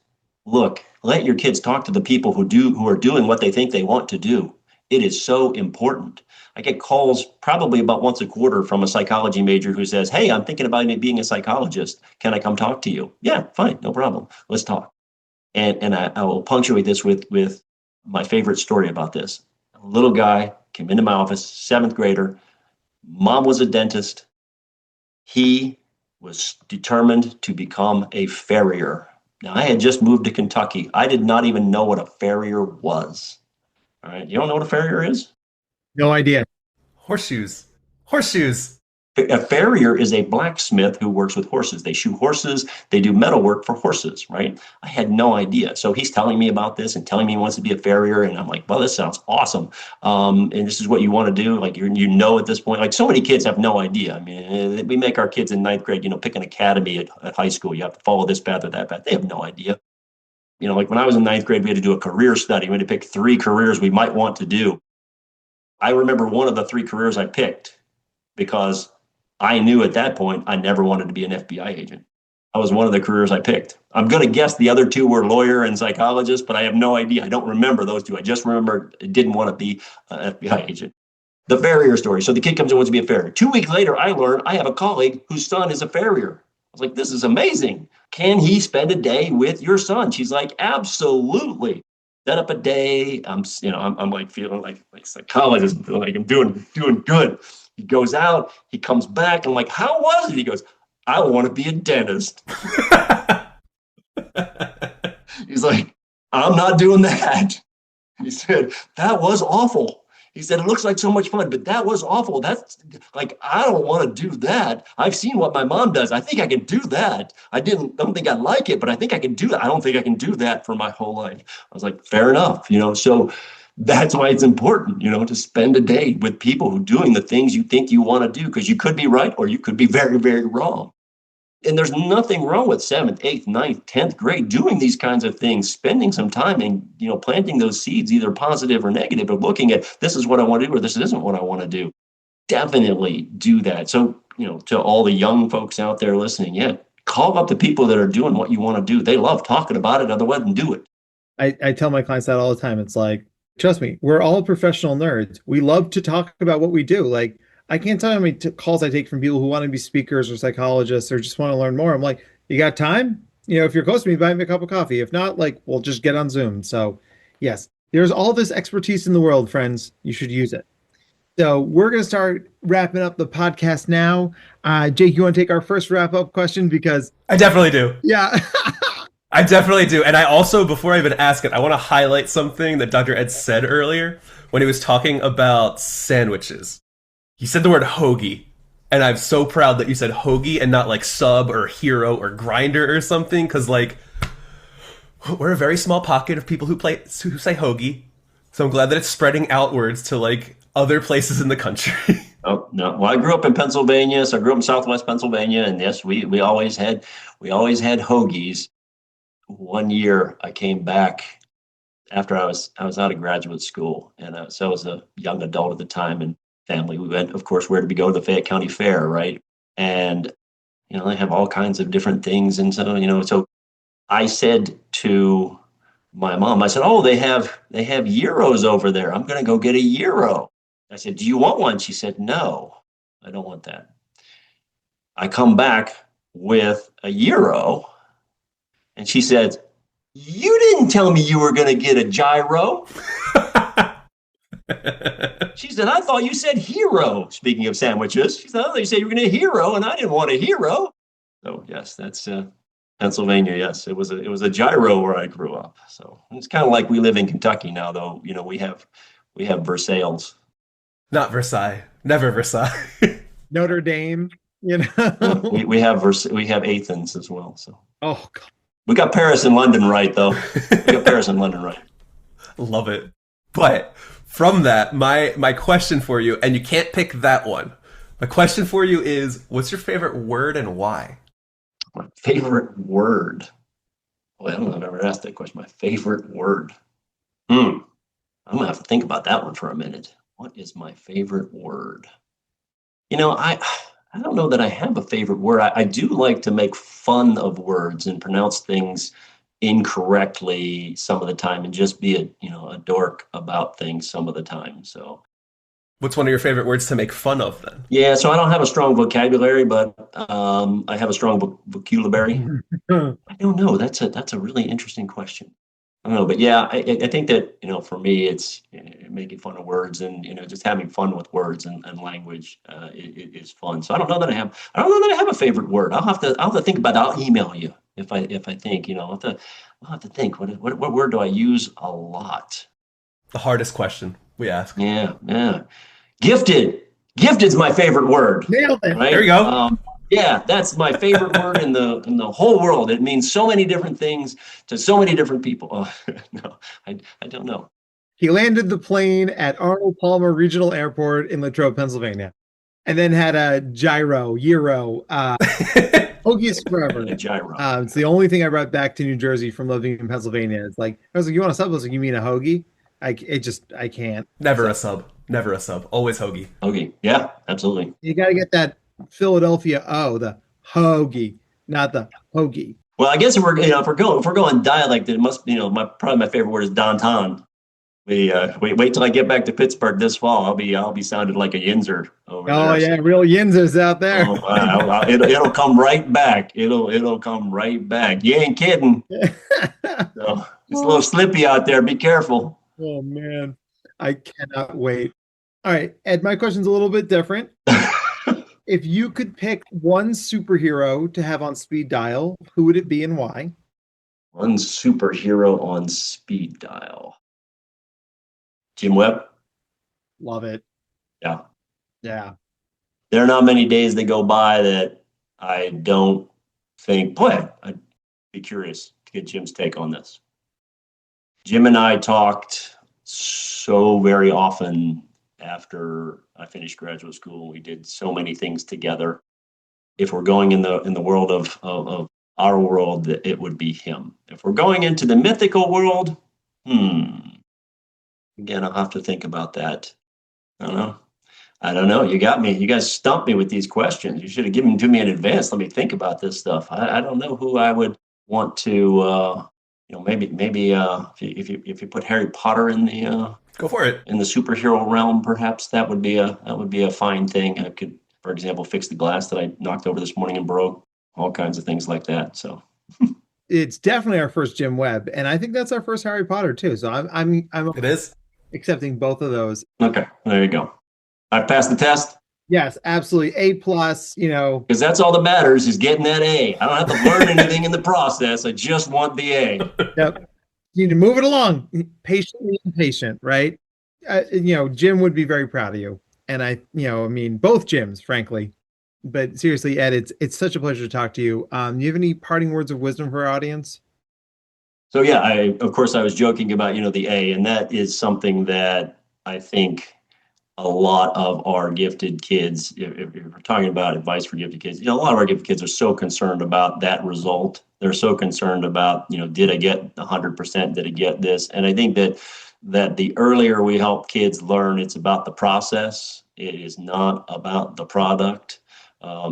Look, let your kids talk to the people who are doing what they think they want to do. It is so important. I get calls probably about once a quarter from a psychology major who says, hey, I'm thinking about being a psychologist. Can I come talk to you? Yeah, fine, no problem. Let's talk. And I will punctuate this with my favorite story about this. A little guy came into my office, 7th grader. Mom was a dentist. He was determined to become a farrier. Now, I had just moved to Kentucky. I did not even know what a farrier was. All right. You don't know what a farrier is? No idea. Horseshoes. A farrier is a blacksmith who works with horses. They shoe horses. They do metal work for horses, right? I had no idea. So he's telling me about this and telling me he wants to be a farrier. And I'm like, well, this sounds awesome. And this is what you want to do. Like, at this point, like so many kids have no idea. I mean, we make our kids in 9th grade, pick an academy at high school. You have to follow this path or that path. They have no idea. Like when I was in 9th grade, we had to do a career study. We had to pick 3 careers we might want to do. I remember one of the 3 careers I picked because I knew at that point I never wanted to be an FBI agent. That was one of the careers I picked. I'm going to guess the other 2 were lawyer and psychologist, but I have no idea. I don't remember those 2. I just remember I didn't want to be an FBI agent. The farrier story. So the kid comes and wants to be a farrier. 2 weeks later, I learned I have a colleague whose son is a farrier. I was like, this is amazing. Can he spend a day with your son? She's like, absolutely. Set up a day. I'm like feeling like psychologist, like I'm doing good. He goes out, he comes back. I'm like, how was it? He goes, I want to be a dentist. He's like, I'm not doing that. He said, that was awful. He said, it looks like so much fun, but that was awful. That's like, I don't want to do that. I've seen what my mom does. I think I can do that. Don't think I like it, but I think I can do that. I don't think I can do that for my whole life. I was like, fair enough. So that's why it's important, to spend a day with people who are doing the things you think you want to do, because you could be right or you could be very, very wrong. And there's nothing wrong with 7th, 8th, 9th, 10th grade doing these kinds of things, spending some time and, planting those seeds, either positive or negative, of looking at this is what I want to do or this isn't what I want to do. Definitely do that. So, to all the young folks out there listening, call up the people that are doing what you want to do. They love talking about it. Otherwise, do it. I tell my clients that all the time. It's like, trust me, we're all professional nerds. We love to talk about what we do. Like, I can't tell you how many calls I take from people who want to be speakers or psychologists or just want to learn more. I'm like, you got time? If you're close to me, buy me a cup of coffee. If not, we'll just get on Zoom. So yes, there's all this expertise in the world, friends. You should use it. So we're going to start wrapping up the podcast now. Jake, you want to take our first wrap-up question? Because I definitely do. Yeah. I definitely do. And I also, before I even ask it, I want to highlight something that Dr. Ed said earlier when he was talking about sandwiches. He said the word hoagie, and I'm so proud that you said hoagie and not sub or hero or grinder or something, because we're a very small pocket of people who say hoagie. So I'm glad that it's spreading outwards to other places in the country. Oh no! Well, I grew up in Pennsylvania, so I grew up in Southwest Pennsylvania, and yes, we always had hoagies. One year, I came back after I was out of graduate school, and so I was a young adult at the time, and family. We went, of course, where did we go? To the Fayette County Fair, right? And, they have all kinds of different things. And so, so I said to my mom, I said, oh, they have gyros over there. I'm going to go get a gyro. I said, do you want one? She said, no, I don't want that. I come back with a gyro, and she said, you didn't tell me you were going to get a gyro. She said, I thought you said hero. Speaking of sandwiches, she said, I thought you said you were going to hero, and I didn't want a hero. So yes, that's Pennsylvania. Yes, it was a gyro where I grew up. So it's kind of like we live in Kentucky now, though. We have Versailles. Not Versailles. Never Versailles. Notre Dame. We have Athens as well. So oh God. We got Paris and London right, though. We got Paris and London right. Love it. But from that, my question for you, and you can't pick that one. My question for you is, what's your favorite word and why? My favorite word. Well, I don't know if I've ever asked that question. My favorite word. I'm going to have to think about that one for a minute. What is my favorite word? I don't know that I have a favorite word. I do like to make fun of words and pronounce things incorrectly some of the time and just be a dork about things some of the time. So what's one of your favorite words to make fun of then? Yeah, so I don't have a strong vocabulary, but I have a strong vocabulary. I don't know. That's a really interesting question. I don't know, but yeah, I think that, for me, it's making fun of words and, just having fun with words and language is fun. So I don't know that I have a favorite word. I'll have to think about it. I'll email you if I think, I'll have to think, what word do I use a lot? The hardest question we ask. Yeah. Gifted's my favorite word. Nailed it. Right? There you go. Yeah, that's my favorite word in the whole world. It means so many different things to so many different people. Oh, no, I don't know. He landed the plane at Arnold Palmer Regional Airport in Latrobe, Pennsylvania, and then had a gyro, hoagies forever. A gyro. It's the only thing I brought back to New Jersey from living in Pennsylvania. It's like, I was like, you want a sub? I was like, you mean a hoagie? I can't. Never a sub. Always hoagie. Hoagie. Yeah, absolutely. You got to get that Philadelphia the hoagie, not the hoagie. Well, I guess if we're going dialect, it must probably my favorite word is downtown. We wait till I get back to Pittsburgh this fall. I'll be sounding like a yinzer over there. Oh yeah, real yinzers out there. Oh, wow. It'll come right back. It'll come right back. You ain't kidding. So it's a little slippy out there. Be careful. Oh man, I cannot wait. All right, Ed, my question's a little bit different. If you could pick one superhero to have on speed dial, who would it be and why? One superhero on speed dial. Jim Webb. Love it. Yeah. Yeah. There are not many days that go by that I don't think, boy, I'd be curious to get Jim's take on this. Jim and I talked so very often after I finished graduate school. We did so many things together. If we're going in the world of our world, it would be him. If we're going into the mythical world, again, I'll have to think about that. I don't know. You got me. You guys stumped me with these questions. You should have given them to me in advance. Let me think about this stuff. I don't know who I would want to, maybe if you put Harry Potter in the go for it. In the superhero realm, perhaps that would be a fine thing. I could, for example, fix the glass that I knocked over this morning and broke. All kinds of things like that. So it's definitely our first Jim Webb, and I think that's our first Harry Potter too. So I'm it is accepting both of those. Okay, there you go. I passed the test. Yes, absolutely. A+, because that's all that matters is getting that A. I don't have to learn anything in the process. I just want the A. Yep. You need to move it along patiently and patient, right? Jim would be very proud of you. And both Jims, frankly. But seriously, Ed, it's such a pleasure to talk to you. Do you have any parting words of wisdom for our audience? So yeah, of course I was joking about, the A, and that is something that I think a lot of our gifted kids, if we're talking about advice for gifted kids, a lot of our gifted kids are so concerned about that result. They're so concerned about, did I get 100%? Did I get this? And I think that the earlier we help kids learn, it's about the process. It is not about the product.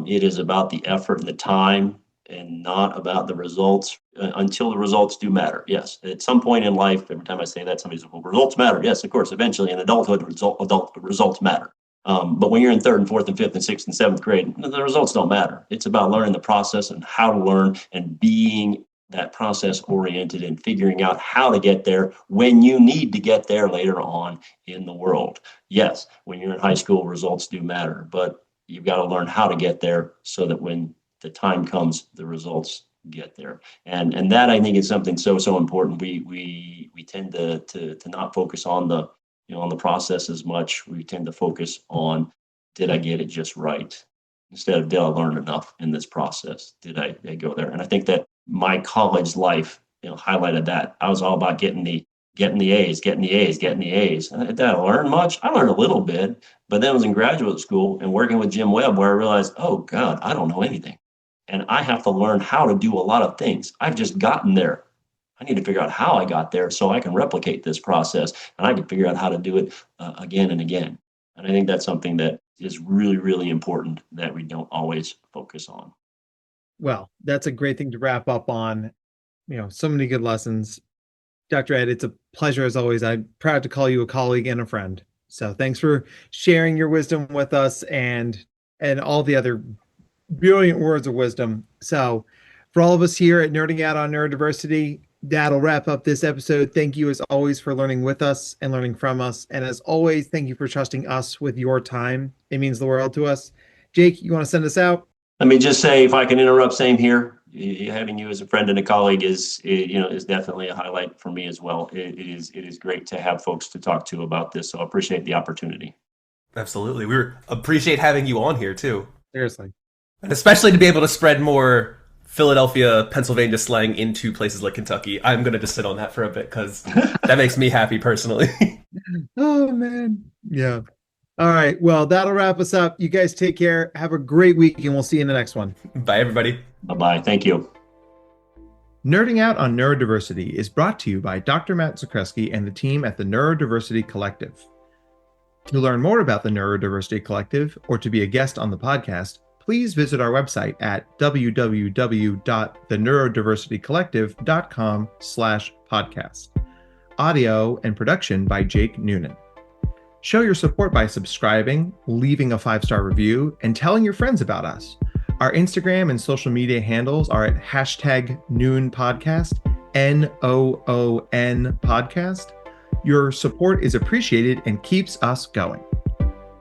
It is about the effort and the time, and not about the results until the results do matter. Yes, at some point in life, every time I say that, somebody says, well, results matter. Yes, of course, eventually in adulthood, adult results matter. But when you're in 3rd and 4th and 5th and 6th and 7th grade, the results don't matter. It's about learning the process and how to learn and being that process oriented and figuring out how to get there when you need to get there later on in the world. Yes, when you're in high school, results do matter, but you've got to learn how to get there so that when the time comes, the results get there. And that, I think, is something so important. We tend to not focus on the on the process as much. We tend to focus on, did I get it just right? Instead of, did I learn enough in this process? Did I go there? And I think that my college life, highlighted that. I was all about getting the A's. Did I learn much? I learned a little bit, but then I was in graduate school and working with Jim Webb, where I realized, oh God, I don't know anything. And I have to learn how to do a lot of things. I've just gotten there. I need to figure out how I got there so I can replicate this process, and I can figure out how to do it again and again. And I think that's something that is really, really important that we don't always focus on. Well, that's a great thing to wrap up on. So many good lessons. Dr. Ed, it's a pleasure as always. I'm proud to call you a colleague and a friend. So thanks for sharing your wisdom with us and all the other brilliant words of wisdom. So for all of us here at Nerding Out on Neurodiversity, that'll wrap up this episode. Thank you as always for learning with us and learning from us. And as always, thank you for trusting us with your time. It means the world to us. Jake, you want to send us out? Let me just say, if I can interrupt, same here. Having you as a friend and a colleague is definitely a highlight for me as well. It is great to have folks to talk to about this. So I appreciate the opportunity. Absolutely. We appreciate having you on here too. Seriously. And especially to be able to spread more Philadelphia, Pennsylvania slang into places like Kentucky. I'm going to just sit on that for a bit because that makes me happy personally. Oh, man. Yeah. All right. Well, that'll wrap us up. You guys take care. Have a great week, and we'll see you in the next one. Bye, everybody. Bye-bye. Thank you. Nerding Out on Neurodiversity is brought to you by Dr. Matt Zakreski and the team at the Neurodiversity Collective. To learn more about the Neurodiversity Collective or to be a guest on the podcast, please visit our website at www.theneurodversitycollective.com/podcast. Audio and production by Jake Noonan. Show your support by subscribing, leaving a 5-star review, and telling your friends about us. Our Instagram and social media handles are at #NoonPodcast, NOON podcast. Your support is appreciated and keeps us going.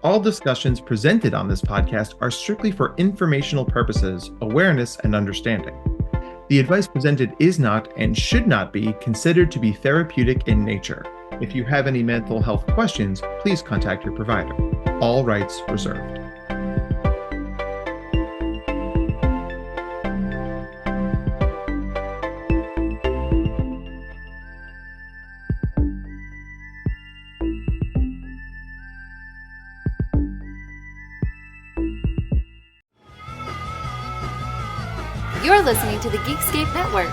All discussions presented on this podcast are strictly for informational purposes, awareness, and understanding. The advice presented is not and should not be considered to be therapeutic in nature. If you have any mental health questions, please contact your provider. All rights reserved. You're listening to the Geekscape Network.